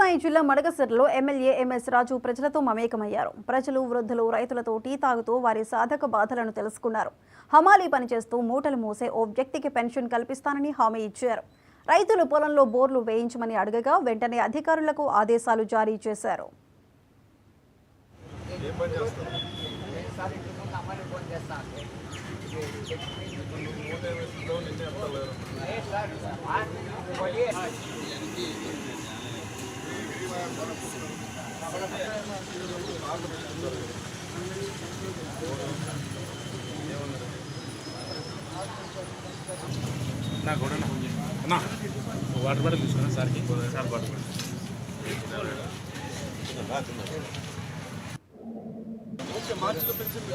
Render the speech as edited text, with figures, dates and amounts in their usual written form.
సత్యసాయి జిల్లా మడకసిరలో MLA MS రాజు ప్రజలతో మమేకమయ్యారు. ప్రజలు, వృద్ధులు, రైతులతో టీ తాగుతూ వారి సాధక బాధలను తెలుసుకున్నారు. హమాలీ పనిచేస్తూ మూటలు మోసే ఓ వ్యక్తికి పెన్షన్ కల్పిస్తానని హామీ ఇచ్చారు. రైతులు పొలంలో బోర్లు వేయించమని అడగగా వెంటనే అధికారులకు ఆదేశాలు జారీ చేశారు. వాటర్ బాటిల్ తీసుకున్నా సార్కి సార్ వాటర్ బాటిల్ మార్చిలో పెన్షన్